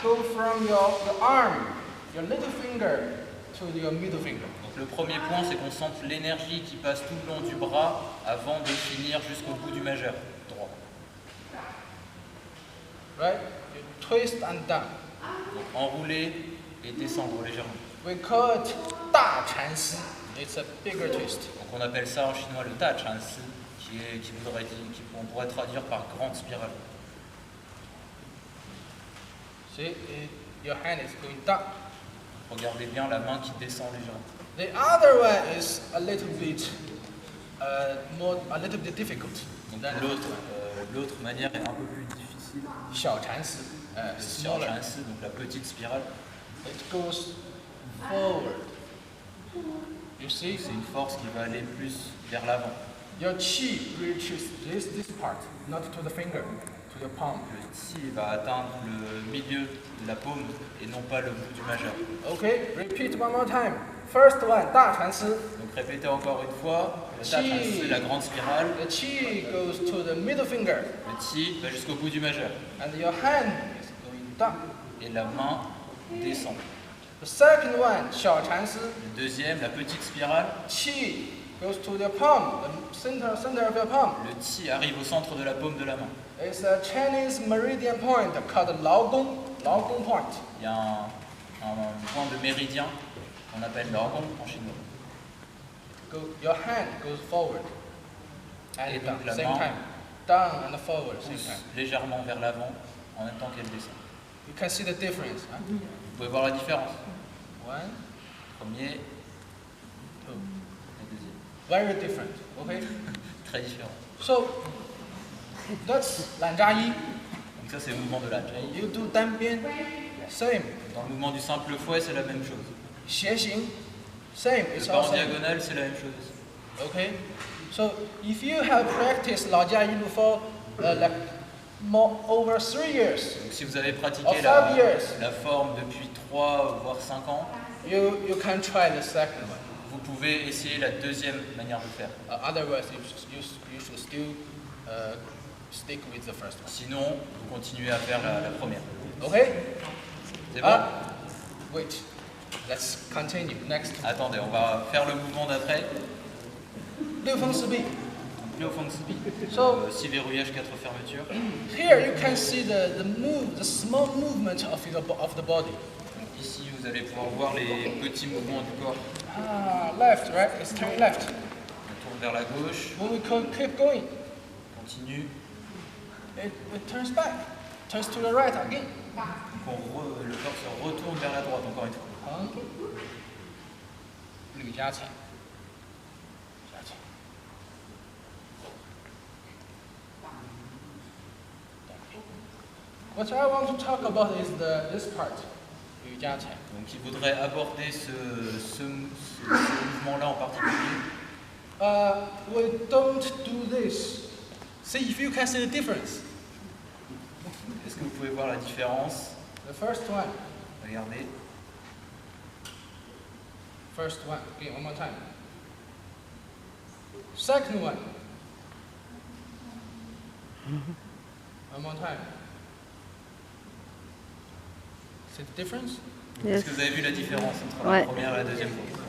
go from your arm, your little finger, to your middle finger. Donc le premier point, c'est qu'on sente l'énergie qui passe tout le long du bras avant de finir jusqu'au bout du majeur droit. Right? You twist and down. Donc enrouler et descendre légèrement. We call it 大禅师. It's a bigger twist. Donc on appelle ça en chinois le Ta Chan Si, on pourrait traduire par grande spirale. See, your hand is going down. Regardez bien la main qui descend légèrement. The other one is a little bit difficult. Donc l'autre manière est un peu plus difficile. 小禅师, Le smaller. Chan Si, donc la petite spirale. It goes forward. You see, C'est une force qui va aller plus vers l'avant. your chi reaches this part, not to the finger, to your palm. Le Qi va atteindre le milieu de la paume et non pas le bout du majeur. Okay, repeat one more time. First one, 大禅师. Donc répétez encore une fois. Le Ta Chan Si, la grande spirale. The chi goes to the middle finger, Le Qi va jusqu'au bout du majeur. and your hand is going down. Et la main descend. The second one, 小禅师. Le deuxième, la petite spirale. Chi goes to your palm, the center of your palm. Le Qi arrive au centre de la paume de la main. It's a Chinese meridian point called Lao Gong point. Il y a un point de méridien qu'on appelle l'orgon en chinois. Your hand goes forward Et and donc down, la same main time. Down and forward, same pousse time. légèrement vers l'avant en même temps qu'elle descend. You can see the difference. Huh? Vous pouvez voir la différence. One, Premier two. et deuxième. Very different. Okay. Très différent. So that's 懒扎一. Donc ça c'est le mouvement de la Jai. You do 单边, same. Dans le mouvement du simple fouet, c'est la même chose. 斜行, same. Le It's pas all en same. diagonale, c'est la même chose. Okay. So if you have practiced 老家一路 for like over 3 years, Donc si vous avez pratiqué Or 5 years. la forme depuis 3 voire 5 ans, you can try the second one. vous pouvez essayer la deuxième manière de faire. Otherwise, you should still stick with the first one. Sinon, vous continuez à faire la première. Okay? C'est bon Wait. Let's continue. Next. Attendez, on va faire le mouvement d'après. 六风四臂. Liu Feng Si Bi. So 6 verrouillages, 4 fermetures. here you can see the small movement of the body. Donc ici, vous allez pouvoir voir les petits mouvements du corps. Left, right? It's turning left. On tourne vers la gauche, When we keep going, continue. it turns back. Turns to the right again. Donc le corps se retourne vers la droite encore une fois. 吕家前. What I want to talk about is this part, 吕家前. Donc il voudrait aborder ce mouvement-là en particulier. We don't do this. See if you can see the difference. Est-ce que vous pouvez voir la différence? The first one. Regardez. First one. Okay, one more time. Second one. One more time. See the difference? Est-ce que vous avez vu la différence entre Ouais. la première et la deuxième fois?